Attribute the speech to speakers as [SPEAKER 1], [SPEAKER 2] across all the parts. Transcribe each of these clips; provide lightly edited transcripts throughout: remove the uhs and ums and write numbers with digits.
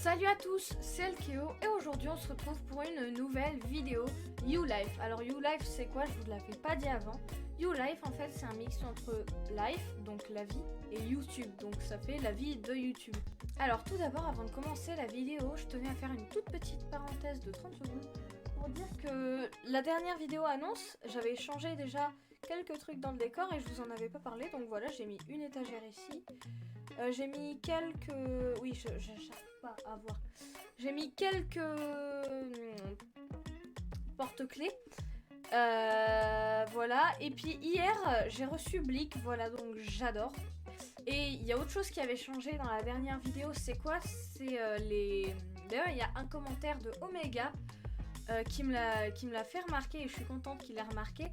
[SPEAKER 1] Salut à tous, c'est Elkeo et aujourd'hui on se retrouve pour une nouvelle vidéo YouLife. Alors YouLife c'est quoi? Je vous l'avais pas dit avant. YouLife en fait c'est un mix entre life, donc la vie, et YouTube, donc ça fait la vie de YouTube. Alors tout d'abord avant de commencer la vidéo, je tenais à faire une toute petite parenthèse de 30 secondes pour dire que la dernière vidéo annonce, j'avais changé déjà quelques trucs dans le décor et je vous en avais pas parlé, donc voilà j'ai mis une étagère ici. J'ai mis quelques... Oui, j'arrive pas à voir. J'ai mis quelques porte-clés. Voilà. Et puis hier, j'ai reçu Blick. Voilà, donc j'adore. Et il y a autre chose qui avait changé dans la dernière vidéo. C'est quoi? C'est les... D'ailleurs, il y a un commentaire de Omega qui me l'a fait remarquer. Et je suis contente qu'il l'ait remarqué.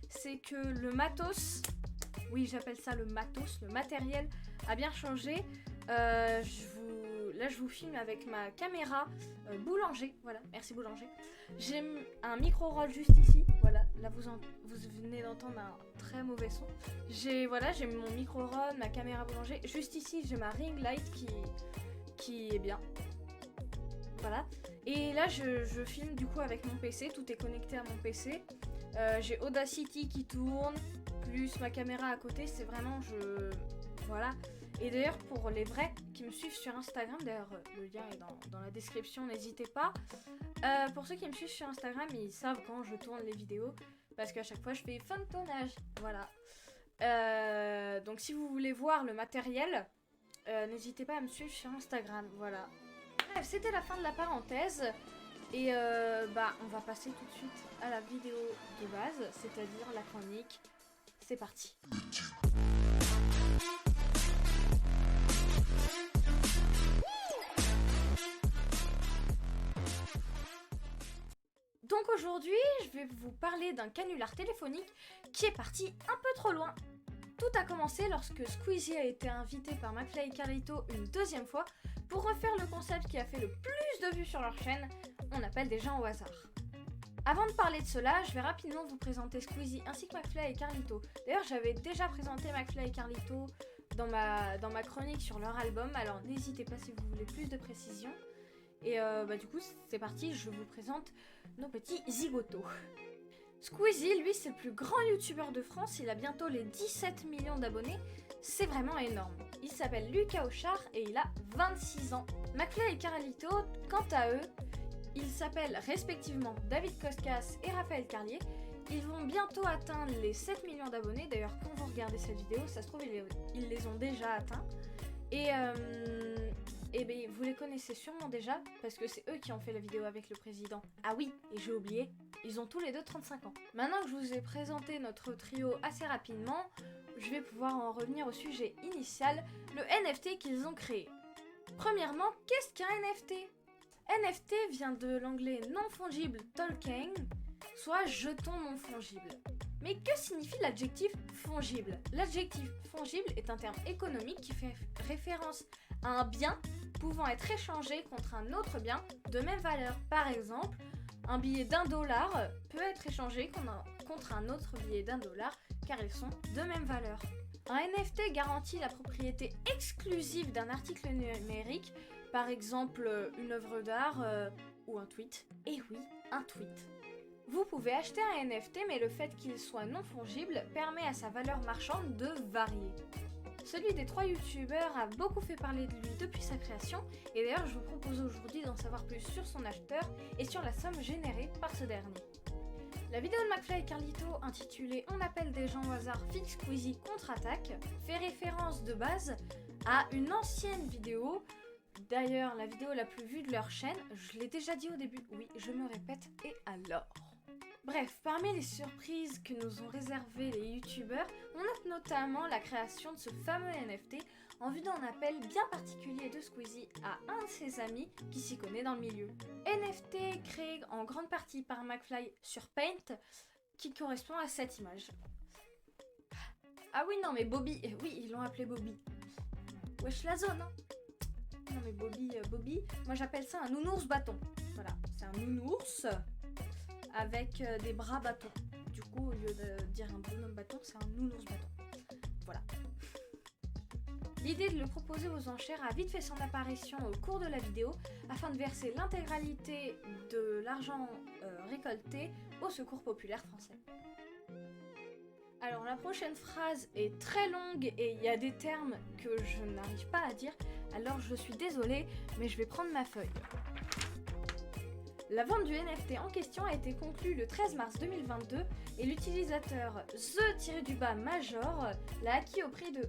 [SPEAKER 1] C'est que le matos... Oui, j'appelle ça le matos, le matériel a bien changé. Là, je vous filme avec ma caméra boulanger. Voilà, merci boulanger. J'ai un micro-roll juste ici. Voilà, là vous venez d'entendre un très mauvais son. J'ai mon micro-roll, ma caméra boulanger. Juste ici, j'ai ma ring light qui est bien. Voilà. Et là, je filme du coup avec mon PC. Tout est connecté à mon PC. J'ai Audacity qui tourne. Plus ma caméra à côté, c'est vraiment voilà. Et d'ailleurs pour les vrais qui me suivent sur Instagram, d'ailleurs le lien est dans la description, n'hésitez pas. Pour ceux qui me suivent sur Instagram, ils savent quand je tourne les vidéos parce qu'à chaque fois je fais fin de tournage, voilà. Donc si vous voulez voir le matériel, n'hésitez pas à me suivre sur Instagram, voilà. Bref, c'était la fin de la parenthèse. Et on va passer tout de suite à la vidéo de base, c'est-à-dire la chronique. C'est parti. Donc aujourd'hui, je vais vous parler d'un canular téléphonique qui est parti un peu trop loin. Tout a commencé lorsque Squeezie a été invité par McFly et Carlito une deuxième fois pour refaire le concept qui a fait le plus de vues sur leur chaîne, on appelle des gens au hasard. Avant de parler de cela, je vais rapidement vous présenter Squeezie ainsi que McFly et Carlito. D'ailleurs, j'avais déjà présenté McFly et Carlito dans ma chronique sur leur album, alors n'hésitez pas si vous voulez plus de précisions. Et du coup, c'est parti, je vous présente nos petits zigotos. Squeezie, lui, c'est le plus grand youtubeur de France, il a bientôt les 17 millions d'abonnés, c'est vraiment énorme. Il s'appelle Lucas Auchard et il a 26 ans. McFly et Carlito, quant à eux, ils s'appellent respectivement David Koskas et Raphaël Carlier. Ils vont bientôt atteindre les 7 millions d'abonnés. D'ailleurs, quand vous regardez cette vidéo, ça se trouve, ils les ont déjà atteints. Et vous les connaissez sûrement déjà, parce que c'est eux qui ont fait la vidéo avec le président. Ah oui, et j'ai oublié, ils ont tous les deux 35 ans. Maintenant que je vous ai présenté notre trio assez rapidement, je vais pouvoir en revenir au sujet initial, le NFT qu'ils ont créé. Premièrement, qu'est-ce qu'un NFT ? NFT vient de l'anglais non-fungible token, soit jeton non-fungible. Mais que signifie l'adjectif fungible? L'adjectif fungible est un terme économique qui fait référence à un bien pouvant être échangé contre un autre bien de même valeur. Par exemple, un billet d'$1 peut être échangé contre un autre billet d'$1 car ils sont de même valeur. Un NFT garantit la propriété exclusive d'un article numérique, par exemple une œuvre d'art ou un tweet. Et oui, un tweet. Vous pouvez acheter un NFT, mais le fait qu'il soit non fongible permet à sa valeur marchande de varier. Celui des 3 youtubeurs a beaucoup fait parler de lui depuis sa création, et d'ailleurs je vous propose aujourd'hui d'en savoir plus sur son acheteur et sur la somme générée par ce dernier. La vidéo de McFly et Carlito intitulée On appelle des gens au hasard, Fix Squeezie contre-attaque fait référence de base à une ancienne vidéo. D'ailleurs, la vidéo la plus vue de leur chaîne, je l'ai déjà dit au début, oui, je me répète, et alors ? Bref, parmi les surprises que nous ont réservées les youtubeurs, on note notamment la création de ce fameux NFT en vue d'un appel bien particulier de Squeezie à un de ses amis qui s'y connaît dans le milieu. NFT créé en grande partie par McFly sur Paint, qui correspond à cette image. Ah oui, non mais Bobby, oui, ils l'ont appelé Bobby. Wesh la zone, hein. Non mais Bobby, moi j'appelle ça un nounours bâton. Voilà, c'est un nounours avec des bras bâtons. Du coup, au lieu de dire un bonhomme bâton, c'est un nounours bâton. Voilà. L'idée de le proposer aux enchères a vite fait son apparition au cours de la vidéo afin de verser l'intégralité de l'argent récolté au Secours populaire français. Alors la prochaine phrase est très longue et il y a des termes que je n'arrive pas à dire, alors je suis désolée, mais je vais prendre ma feuille. La vente du NFT en question a été conclue le 13 mars 2022 et l'utilisateur The-Major l'a acquis au prix de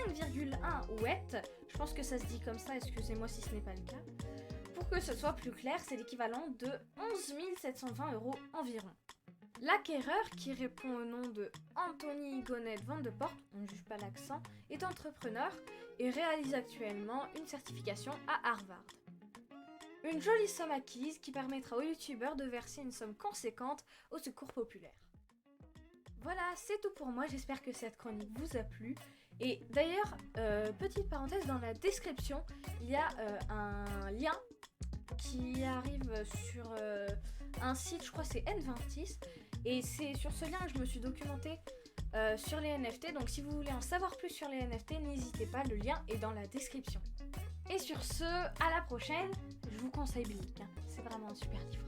[SPEAKER 1] 5,1 WETH. Je pense que ça se dit comme ça, excusez-moi si ce n'est pas le cas. Pour que ce soit plus clair, c'est l'équivalent de 11 720 € environ. L'acquéreur, qui répond au nom de Anthony Gonnet Van de Port, on ne juge pas l'accent, est entrepreneur et réalise actuellement une certification à Harvard. Une jolie somme acquise qui permettra aux youtubeurs de verser une somme conséquente au Secours populaire. Voilà, c'est tout pour moi, j'espère que cette chronique vous a plu. Et d'ailleurs, petite parenthèse, dans la description, il y a un lien qui arrive sur un site, je crois que c'est N26, et c'est sur ce lien que je me suis documentée sur les NFT, donc si vous voulez en savoir plus sur les NFT, n'hésitez pas, le lien est dans la description. Et sur ce, à la prochaine, je vous conseille Blink, c'est vraiment un super livre.